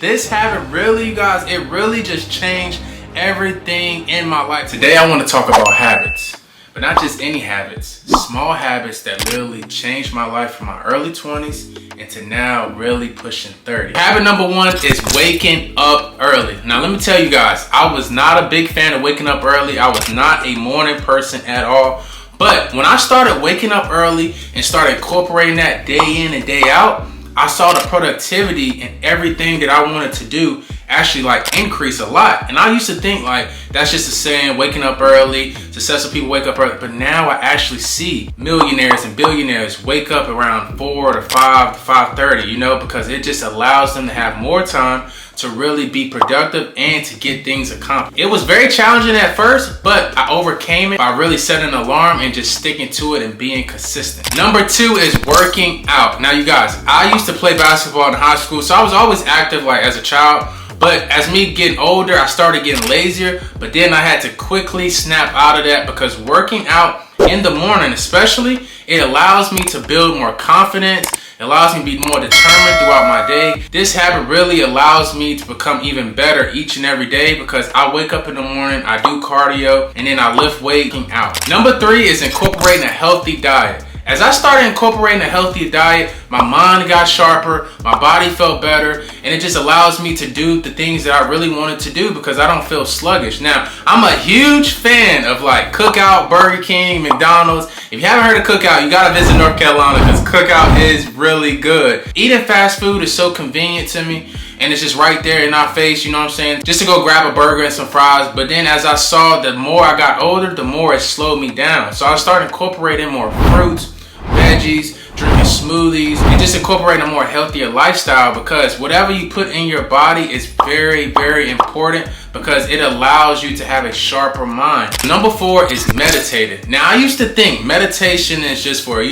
This habit really, you guys, it really just changed everything in my life. Today I want to talk about habits, but not just any habits. Small habits that literally changed my life from my early 20s into now really pushing 30. Habit number one is waking up early. Now let me tell you guys, I was not a big fan of waking up early. I was not a morning person at all. But when I started waking up early and started incorporating that day in and day out, I saw the productivity and everything that I wanted to do actually increase a lot. And I used to think that's just a saying, waking up early, successful people wake up early. But now I actually see millionaires and billionaires wake up around 4 to 5 to 5:30, because it just allows them to have more time to really be productive and to get things accomplished. It was very challenging at first, but I overcame it by really setting an alarm and just sticking to it and being consistent. Number two is working out. Now you guys, I used to play basketball in high school, so I was always active as a child. But as me getting older, I started getting lazier, but then I had to quickly snap out of that because working out in the morning especially, it allows me to build more confidence. It allows me to be more determined throughout my day. This habit really allows me to become even better each and every day because I wake up in the morning, I do cardio, and then I lift weight working out. Number three is incorporating a healthy diet. As I started incorporating a healthy diet, my mind got sharper, my body felt better, and it just allows me to do the things that I really wanted to do because I don't feel sluggish. Now, I'm a huge fan of Cookout, Burger King, McDonald's. If you haven't heard of Cookout, you gotta visit North Carolina because Cookout is really good. Eating fast food is so convenient to me, and it's just right there in our face, you know what I'm saying? Just to go grab a burger and some fries. But then as I saw, the more I got older, the more it slowed me down. So I started incorporating more fruits, veggies, drinking smoothies, and just incorporating a more healthier lifestyle because whatever you put in your body is very, very important because it allows you to have a sharper mind. Number four is meditating. Now I used to think meditation is just for,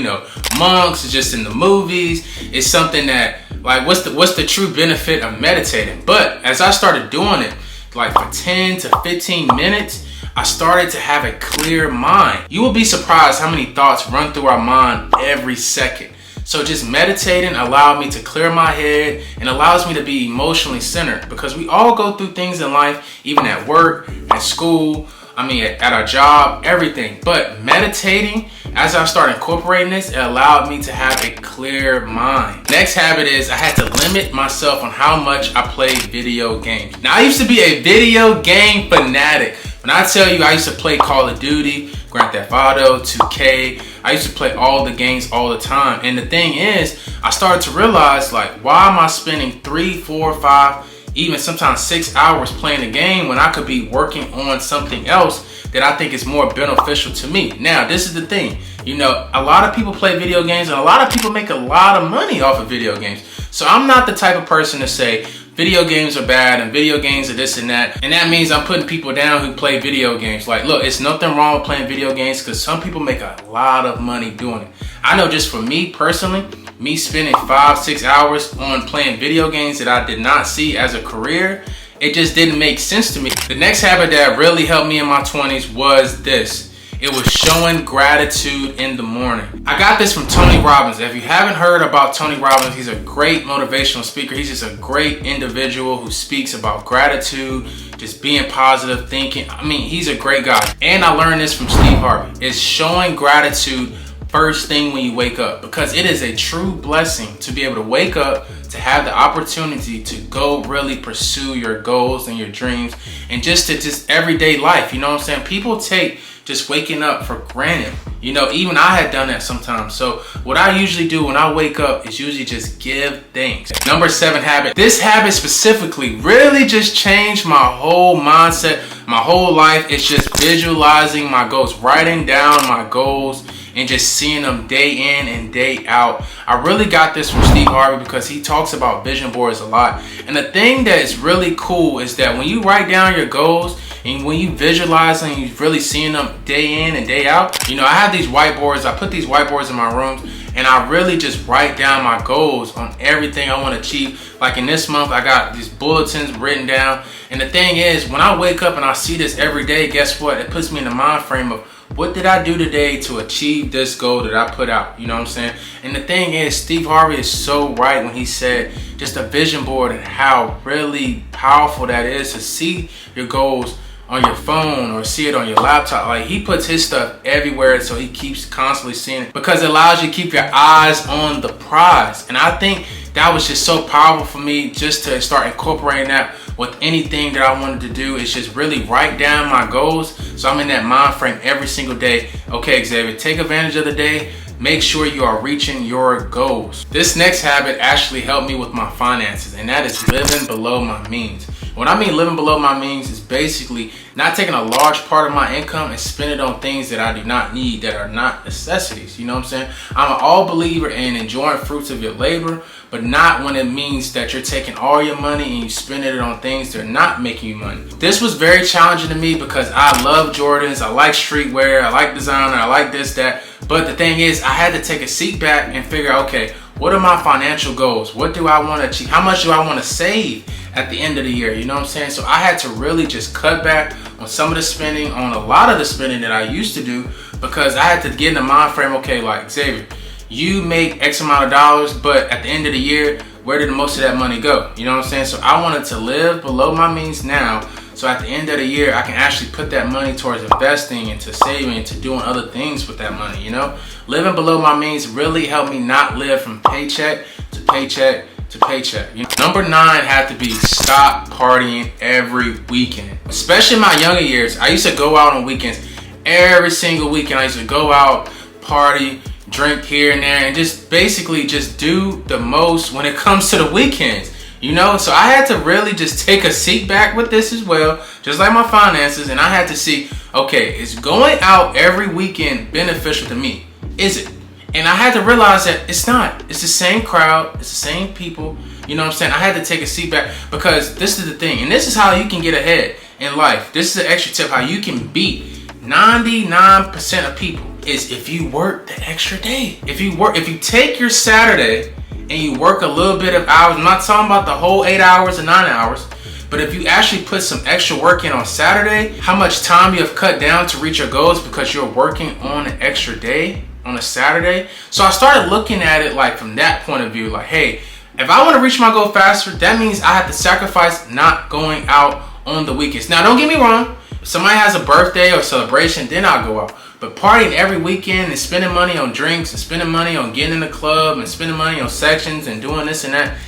monks, it's just in the movies. It's something that what's the true benefit of meditating? But as I started doing it for 10 to 15 minutes, I started to have a clear mind. You will be surprised how many thoughts run through our mind every second. So just meditating allowed me to clear my head and allows me to be emotionally centered because we all go through things in life, even at work, at school, at our job, everything. But meditating, as I started incorporating this, it allowed me to have a clear mind. Next habit is I had to limit myself on how much I played video games. Now I used to be a video game fanatic. When I tell you I used to play Call of Duty, Grand Theft Auto, 2K, I used to play all the games all the time. And the thing is, I started to realize why am I spending 3, 4, 5, even sometimes 6 hours playing a game when I could be working on something else that I think is more beneficial to me. Now, this is the thing. A lot of people play video games and a lot of people make a lot of money off of video games. So I'm not the type of person to say video games are bad and video games are this and that. And that means I'm putting people down who play video games. Look, it's nothing wrong with playing video games because some people make a lot of money doing it. I know just for me personally, me spending 5, 6 hours on playing video games that I did not see as a career, it just didn't make sense to me. The next habit that really helped me in my 20s was this. It was showing gratitude in the morning. I got this from Tony Robbins. If you haven't heard about Tony Robbins, he's a great motivational speaker. He's just a great individual who speaks about gratitude, just being positive, thinking. He's a great guy. And I learned this from Steve Harvey. It's showing gratitude first thing when you wake up because it is a true blessing to be able to wake up, to have the opportunity to go really pursue your goals and your dreams and just everyday life. You know what I'm saying? People take just waking up for granted. Even I had done that sometimes. So what I usually do when I wake up is usually just give thanks. Number 7 habit. This habit specifically really just changed my whole mindset, my whole life. It's just visualizing my goals, writing down my goals and just seeing them day in and day out. I really got this from Steve Harvey because he talks about vision boards a lot. And the thing that is really cool is that when you write down your goals and when you visualize and you're really seeing them day in and day out, I have these whiteboards. I put these whiteboards in my rooms and I really just write down my goals on everything I want to achieve. In this month, I got these bulletins written down. And the thing is, when I wake up and I see this every day, guess what? It puts me in the mind frame of what did I do today to achieve this goal that I put out? You know what I'm saying? And the thing is, Steve Harvey is so right when he said just a vision board and how really powerful that is to see your goals on your phone or see it on your laptop. Like, he puts his stuff everywhere, so he keeps constantly seeing it because it allows you to keep your eyes on the prize. And I think that was just so powerful for me, just to start incorporating that with anything that I wanted to do. Is just really write down my goals, so I'm in that mind frame every single day. Okay, Xavier, take advantage of the day. Make sure you are reaching your goals. This next habit actually helped me with my finances, and that is living below my means. When I mean living below my means, is basically not taking a large part of my income and spending it on things that I do not need, that are not necessities. You know what I'm saying? I'm an all believer in enjoying fruits of your labor, but not when it means that you're taking all your money and you spending it on things that are not making you money. This was very challenging to me because I love Jordans, I like streetwear, I like designer, I like this, that. But the thing is, I had to take a seat back and figure out, okay, what are my financial goals? What do I want to achieve? How much do I want to save at the end of the year? You know what I'm saying? So I had to really just cut back on some of the spending, on a lot of the spending that I used to do, because I had to get in the mind frame, okay, like, Xavier, you make X amount of dollars, but at the end of the year, where did most of that money go? You know what I'm saying? So I wanted to live below my means now, so at the end of the year, I can actually put that money towards investing, into saving, into doing other things with that money, you know? Living below my means really helped me not live from paycheck to paycheck to paycheck. You know? Number 9 had to be stop partying every weekend. Especially in my younger years, I used to go out on weekends. Every single weekend, I used to go out, party, drink here and there, and just basically just do the most when it comes to the weekends. You know, so I had to really just take a seat back with this as well, just like my finances, and I had to see, okay, is going out every weekend beneficial to me? Is it? And I had to realize that it's not. It's the same crowd, it's the same people, you know what I'm saying? I had to take a seat back, because this is the thing, and this is how you can get ahead in life. This is an extra tip, how you can beat 99% of people, is if you work the extra day. If you take your Saturday and you work a little bit of hours, I'm not talking about the whole 8 hours or 9 hours, but if you actually put some extra work in on Saturday, how much time you have cut down to reach your goals because you're working on an extra day on a Saturday. So I started looking at it like from that point of view, like, hey, if I want to reach my goal faster, that means I have to sacrifice not going out on the weekends. Now, don't get me wrong, if somebody has a birthday or celebration, then I'll go out. But partying every weekend and spending money on drinks and spending money on getting in the club and spending money on sections and doing this and that,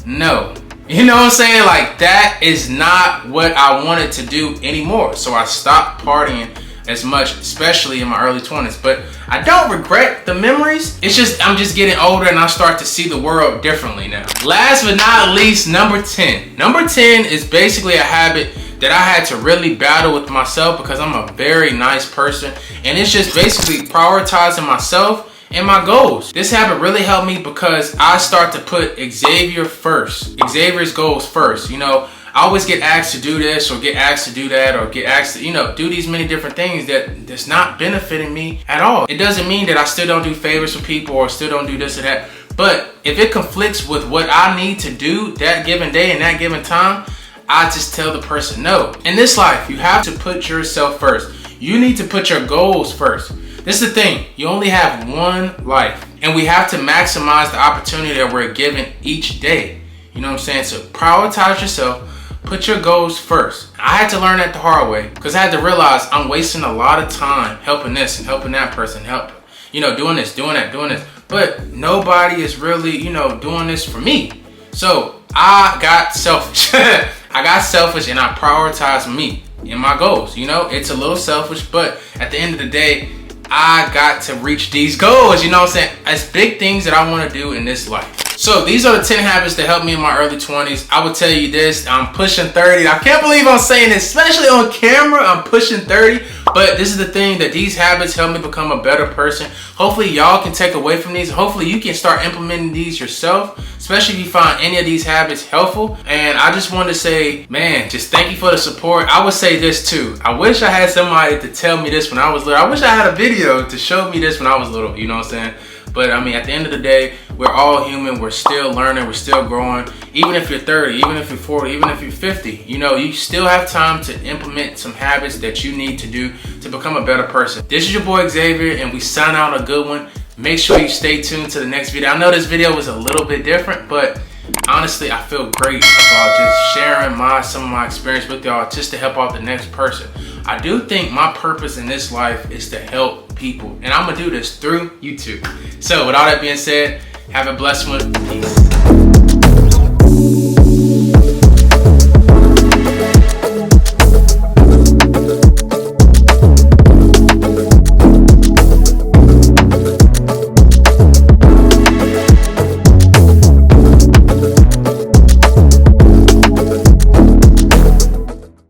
no. You know what I'm saying? Like, that is not what I wanted to do anymore. So I stopped partying as much, especially in my early 20s. But I don't regret the memories. It's just, I'm just getting older and I start to see the world differently now. Last but not least, number 10. Number 10 is basically a habit that I had to really battle with myself, because I'm a very nice person, and it's just basically prioritizing myself and my goals. This habit really helped me because I start to put Xavier first, Xavier's goals first. You know, I always get asked to do this or get asked to do that or get asked to, you know, do these many different things that's not benefiting me at all. It doesn't mean that I still don't do favors for people or still don't do this or that, but if it conflicts with what I need to do that given day and that given time, I just tell the person no. In this life, you have to put yourself first. You need to put your goals first. This is the thing. You only have one life, and we have to maximize the opportunity that we're given each day. You know what I'm saying? So prioritize yourself. Put your goals first. I had to learn that the hard way, because I had to realize I'm wasting a lot of time helping this and helping that person, doing this, doing that, doing this. But nobody is really, doing this for me. So I got selfish. I got selfish and I prioritized me and my goals. It's a little selfish, but at the end of the day, I got to reach these goals. You know what I'm saying? It's big things that I want to do in this life. So these are the 10 habits that helped me in my early 20s. I would tell you this, I'm pushing 30. I can't believe I'm saying this, especially on camera, I'm pushing 30. But this is the thing, that these habits help me become a better person. Hopefully y'all can take away from these. Hopefully you can start implementing these yourself, especially if you find any of these habits helpful. And I just want to say, man, just thank you for the support. I would say this too. I wish I had somebody to tell me this when I was little. I wish I had a video to show me this when I was little, you know what I'm saying? But I mean, at the end of the day, we're all human. We're still learning. We're still growing. Even if you're 30, even if you're 40, even if you're 50, you still have time to implement some habits that you need to do to become a better person. This is your boy Xavier, and we sign out a good one. Make sure you stay tuned to the next video. I know this video was a little bit different, but honestly, I feel great about just sharing some of my experience with y'all just to help out the next person. I do think my purpose in this life is to help people, and I'm gonna do this through YouTube. So with all that being said, have a blessed one. Peace.